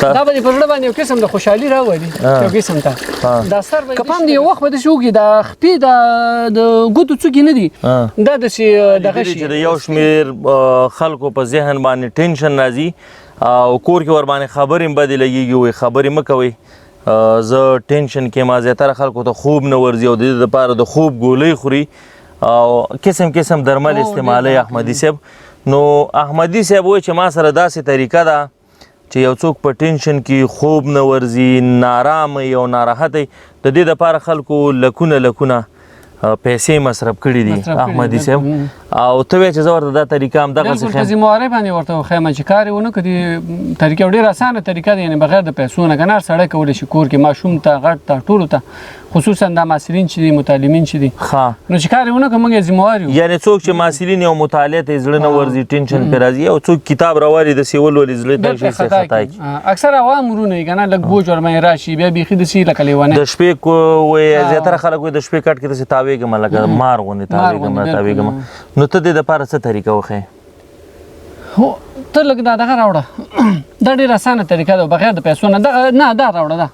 دا به په زړه باندې یو قسم د خوشحالي راولي یو قسم ته دا سر به که پام دی یو وخت به داسې وکړي د خپې د ګوتو څوکې نه دي دا داسې دغه شي چې د یو شمېر خلکو په ذهن باندې ټینشن راځي او کور کې ورباندې خبرې هم بدې لګېږي وایي خبرې مه کوئ زه ټینشن کې ما زیاتره خلکو ته خوب نه ورځي او د دې دپاره د خوب ګولۍ خوري او قسم قسم درمل استعمالوي احمدي صاحب نو احمدي صاحب وایي چې ما سره داسې طریقه ده چې یو څوک په ټینشن کې خوب نه ورځي نارامه او ناراحته د دې دپاره خلکو لکونه پیسې مصرف کړي دي احمدي صاحب او ته وایې چې زه ورته دا طریقه همدغسې په ذمهوارۍ باندې ورته وښیم چې کار یې ونه کړي طریقه یو ډېره اسانه طریقه ده یعنې بغیر د پیسو نه که نه هر سړی کولی شي کور کې ماشوم ته غټ ته ټولو ته خصوصا دا محصلین چې دي متعلمین چې دي نو چې کار یې ونه کړو موږ یې ذمهوار یو یعنې څوک چې محصلین یو مطالعې ته یې زړه نه ورځي ټینشن پرې راځي او څوک کتاب راوالي داسې ولولي زړه ته شي خطا کړي اکثر عوام ورونه یې که نه لږ بوج ورباندې راشي بیا بیخي داسې لکه لیونی د شپې وایي زیاتره خلک وایي د شپې کټ کې داسې تاویږم لکه مار غوندې تاویږم نو ته دې دپاره څه طریقه وښیې هو ته لږ دا دغه راوړه دا ډېره اسانه طریقه ده بغیر د پیسو نه دغه نه دا راوړه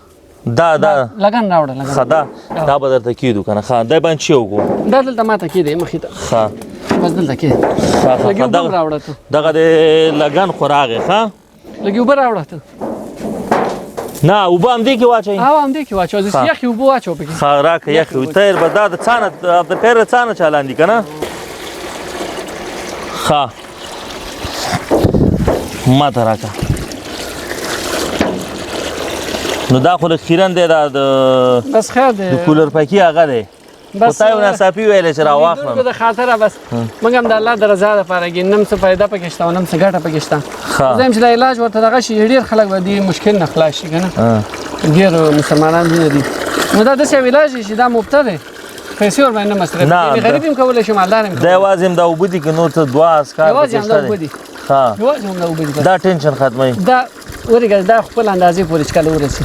دا لګن راوړه ښه دا به درته کېدو که نه ښه دی باندې چې وکړو دا دلته ماته کېدی مخې ته ښه بس دلته کېد لږ اوبه هم راوړه ته دغه د لګن خو راغې ښه لږ اوبه راوړه ته نه اوبه همدې کې واچوئ همدې کې واچوه داسې یخې اوبه واچوه پکې ښه راکړه یخې تیر به دا د څانه د پیر د څانه چالان دي که نه ښه ماته راکړه نو دا خو لږ خیرن دی دا بس خیر دی د کولر پکې هغه دی خو تا یو ناڅاپي ویلی چې راواخلم د خاطره بس موږ هم د الله د رضا دپاره ګینم څه فایده پکې شته او نم څه ګټه پکې شته زه یم چې دا علاج ورته دغه شي ډېر خلک به دې مشکل نه خلاص شي که نه ډېر مسلمانان نه دي نو دا داسې یو علاج دی چې دا مبته دی پیسې ورباندې نه مصرف کړي غریب هم کولی شي مالدار هم دا یوازې هم دا اوبه دي که نور څه دوه اسکار یوازې همدا اوبه دي یوازې همدا اوبه دي دا ټینشن ختموي دا ورېږه دا خپل اندازې پورې چې کله ورسي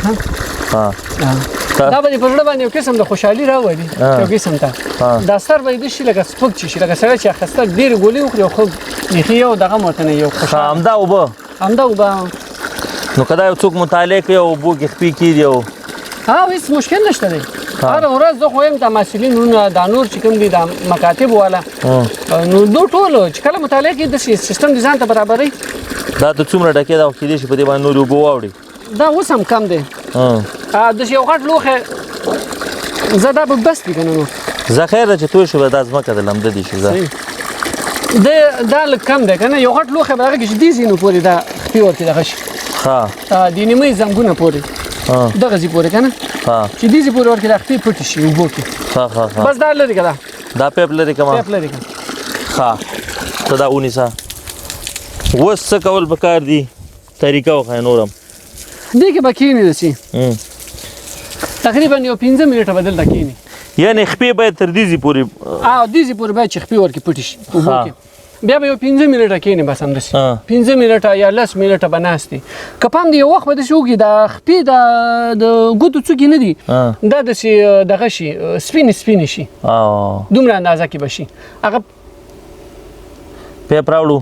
دا به دې په زړه باندې یو قسم د خوشحالي راولي یو قسم ته دا سر به یې داسې لکه سپک چې شي لکه سړی چې اخیسته ډېرې ګولۍ وخوري او خوب بیخي یو دغه هم ورته نه یو همدا اوبه نو که دا یو څوک مطالعه کوي او اوبو کې خپې کېږي او هیڅ مشکل نشته دی هره ورځ زه خو یم د محصلین وروڼه دا نور چې کوم دي د مکاتب والا نو دو ټولو چې کله مطالعه کوي داسې سیستم دې ځان ته برابروي دا ته څومره ډکې ده کېدای شي په دې باندې نورې اوبه واوړي دا اوس هم کم دی داسې یو غټ لوښی زه دا به بس دي که نه نو زه خیر ده چې توی شو به دا ځمکه د لمده دي شي زه دا لږ کم دی که نه یو غټ لوښی به هغه کې چې دې ځینو پورې دا خپې ورکې دغه شي د نیمۍ زنګونه پورې دغه ځي پورې که نه چې دې ځي پورې ورکې دا خپې پټې شي اوبو کې بس دا لرې که دا پیپ لرې که پیپ لرې که ښه ته دا ونیسه اوس څه کول پکار دي طریقه وښیه نور هم دې کې به کښېني داسې تقریبا یو 15 منټه به دلته کښېني یعنې خپې باید تر دې ځي پورې دې ځي پورې باید چې خپې ورکې پټې شي اوبو کې بیا به یو 15 منټه کښېني بس همداسې 15 منټه یا 10 منټه به ناست دي که پام دی یو وخت به داسې وکړي دا خپې د ګوتو څوکې نه دي دا داسې دغه شي سپینې شي دومره اندازه کې به شي هغه پیپ راوړو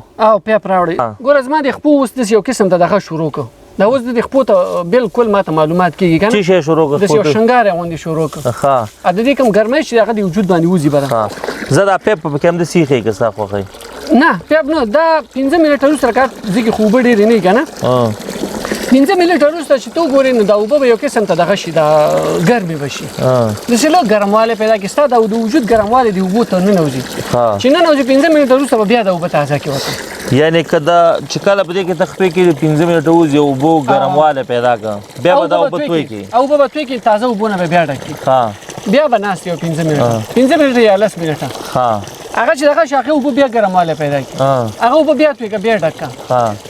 پیپ راوړئ ګوره زما د خپو اوس داسې یو قسم ته دغه شروع کړو دا اوس د خپو ته بالکل ماته معلومات کېږي که نه څه شی شروع کړو داسې یو شنګاری غوندې شروع کړو د دې کوم ګرمۍ چې هغه د وجود باندې وځي به زه دا پیپ پکې همداسې ایښی که ستا خوښوي نه پیپ نه دا 15 منټه وروسته کار ځکه خو اوبه ډېرې نه وي که نه 15 منټه وروسته چې ته وګورې نو دا اوبه به یو قسم ته دغه شي دا ګرمې به شي داسې لږ ګرموالی پیدا کړي ستا د وجود ګرموالی د اوبو ته ننوځي چې ننوځي 15 منټه وروسته به بیا د اوبه تازه کړي ورته یعنې که دا چې کله په دې کې ته خپې کړي 15 منټه وځي اوبو ګرموالی پیدا کړه بیا به دا اوبه توی کړي اوبه به توی کړي تازه اوبو نه به بیا ډک کړي بیا به ناست یو 15 منټه 15 منټه یا 10 منټه هغه چې دغه شاخې اوبه بیا ګرموالی پیدا کړي هغه اوبه بیا توی کړه بیا ډک کړه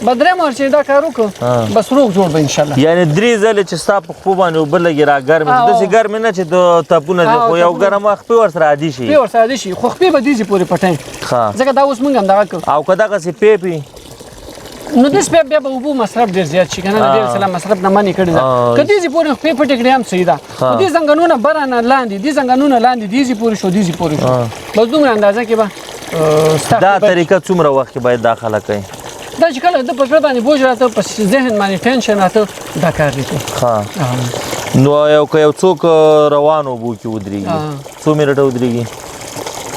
به درېیم وار چې دا کار وکړو بس روغ جوړ به انشاءالله یعنې 3 ځلې چې ستا په خپو باندې اوبه لګي را ګرمې داسې ګرمې نه چې د تپونه دي خو یو ګرمه خپې ورسره عادي شي خو خپې به دې ځي پورې پټوي ځکه دا اوس موږ هم دغه کوو او که دغسې پیپ وي نو داس بیا به اوبو مصرف ډېر زیات شي که نه د ډېر سله مصرف نه منې کړې ده که دې ځي پورې خپې پټې کړې هم صحیح ده خو دې زنګنونه بره نه لاندې دې زنګنونه لاندې دې ځي پورې شو دې ځي پورې شو بس دومره اندازه کې به دا طریقه څومره وخت کې باید داخله کوي دا چې کله د په زړه باندې بوج راته په ذهن باندې ټینشن راته دا کار دی ښه نو یو څوک روان اوبو کې ودرېږي څو منټه ودرېږي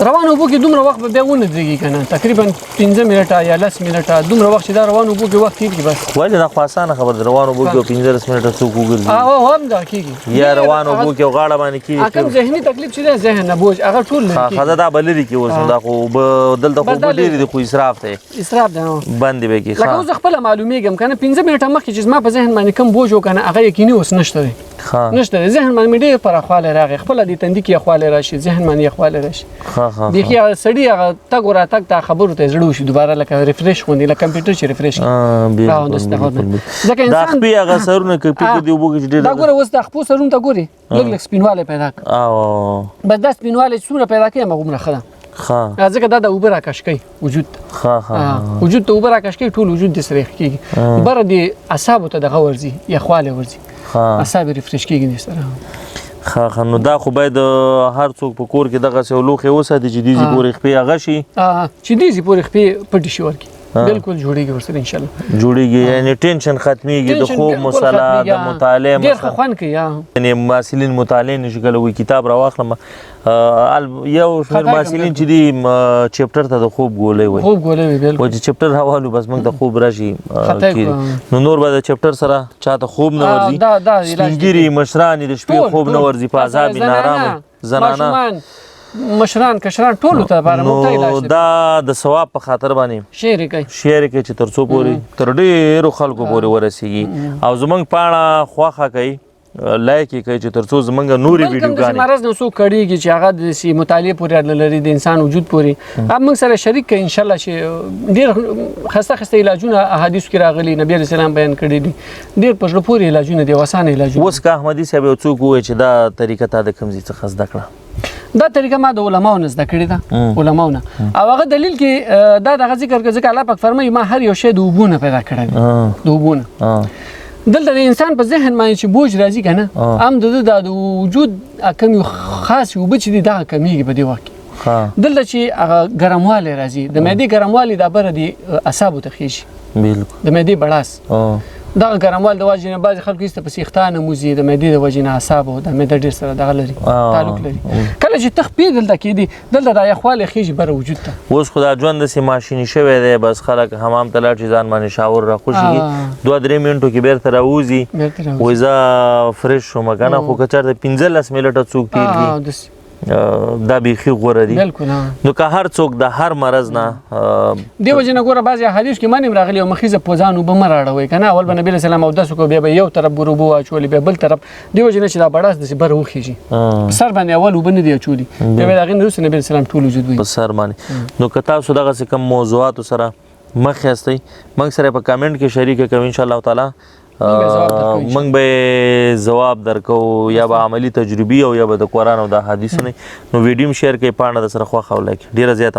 روان اوبو کې دومره وخت به بیا ونه درېږي که نه تقریبا 15 منټه یا 10 منټه دومره وخت چې دا روان اوبو کې وخت کېږي بس ولې دا خو اسانه خبره ده روان اوبو کې 15 منټه څوک وګرځي هم دا کېږي یا روان اوبو کې غاړه باندې کېږي کوم ذهني تکلیف چې دی ذهن نه بوج هغه ټول لري ښه دا به لرې کې اوس دا خو دلته خو اوبه ډېرې دي خو اسراف دی اسراف دی بندې به کړي لکه اوس خپله معلومېږم که نه 15 منټه مخکې چې زما په ذهن باندې کوم بوج و که نه هغه یقیني اوس نشته دی نشته دی ذهن باندې مې ډېر پراخوالی راغی خپله دې تندي کې یخوالی راشي ذهن باندې یخوالی راشي بیخي هغه سړي هغه تګ و راتګ ته خبرو ته زړه وشي دوباره لکه ریفریش غوندې لکه کمپیوټر چې ریفریش دا خپې هغه سرونه که پې دې اوبو کې چې ډېر دا ګوره اوس د خپو سرونو ته ګورې لږ لږ سپینوالی پیدا کړه بس دا سپینوالی چې څومره پیدا کوي همغومره ښه ده ځکه دا د اوبه راکش کوي وجود ته وجود ته اوبه راکش کوي ټول وجود دې سره یخ کېږي بره دې اعصابو ته دغه ورځي یخوالی ورځي اعصاب یې ریفریش کېږي دې سره ښه نو دا خو باید هر څوک په کور کې دغسې یو لوښی وساتي چې دیزي پورې خپې هغه شي چې دیزي پورې خپې پټې شي ورکړي بالکل جوړیږي ورسره انشاءالله جوړیږي یعنی ټینشن ختمیږي د خوب مسله د مطالعه ډېر ښه خوند کوي یعنی محصلین مطالعه نشي کولی وایي کتاب راواخلم یو شمېر محصلین چې دي چپټر ته د خوب ګولۍ وایي خوب ګولۍ وایي بالکل وایي چې چپټر راوالو بس موږ ته خوب راشي نو نور به د چپټر سره چاته خوب نه ورځي سپین ږیري مشران د شپې خوب نه ورځي په عذاب نارامه زنانه مشران کشران ټولو ته لپاره مفته علاج دی دا د ثواب په خاطر باندې شعر کوي چې تر څو پورې تر ډېرو خلکو پورې ورسیږي او زمونږ پاڼه خواښه کوي لایک یې کوي چې تر څو زمونږ نورې ویډیوګانې مرض نه څوک کړېږي چې هغه د مطالعې پورې اړه لري د انسان وجود پورې هغه موږ سره شریک کوي انشاءالله چې ډېر ښایسته ښایسته علاجونه احادیثو کې راغلي نبي علیه السلام بیان کړي دي ډېر په زړه پورې علاجونه دي او اسانه علاجونه اوس که احمدي صاحب یو څوک ووایي چې دا طریقه تا د کوم ځای څخه زده کړه دا طریقه ما د علماو نه زده کړې ده علماو نه او هغه دلیل کې دا دغه ذکر کوي ځکه الله پاک فرمایي ما هر یو شی د اوبو نه پیدا کړی دی د اوبو نه دلته د انسان په ذهن باندې چې بوج راځي که نه هم د وجود کوم یو خاص اوبه چې دي دغه کمیږي په دې وخت کې دلته چې هغه ګرموالی راځي د معدې ګرموالی دا بره د اعصابو ته خېږي د معدې بړاس دغه ګرموال د وجې نه بعضې خلکو هېڅ ته په سیخته نه موځي د معدې د وجې نه اعصابو د معده ډېر سره دغه لري تعلق لري کله چې ته خپې دلته کېدي دلته دا یخوالی خېږي بره وجود ته اوس خو دا ژوند داسې ماشیني شوی دی بس خلک حمام ته لاړ چې ځان باندې شاور راخوشېږي 2-3 منټو کې بیرته راوځي وایي زه فرش شوم که نه خو که چېرته 15 منټه څوک تېر کړي دا بیخي غوره دي نو که هر څوک د هر مرض نه دې وجې نه ګوره بعضې احادیث کې من هم راغلي او مخیزه پوځان اوبه مه راړوئ که نه اول به نبي علیه السلام اودس وکړو بیا به یو طرف به اوبه واچولې بیا بل طرف دې وجې نه چې دا بړاس داسې بره وخېږي په سر باندې اول اوبه نه دي اچولي بیا به د هغې نه وروسته نبي علیه السلام ټول وجود وي په سر باندې نو که تاسو دغسې کوم موضوعاتو سره مخ یاستئ موږ سره په کامنټ کې شریکه کوئ انشاءالله تعالی موږ به ځواب درکو یا به عملی تجربې او یا به د قرآن او د حدیثو نه نو ویډیو هم شیر کړئ پاڼه در سره خوښه او لایک ډېره زیاته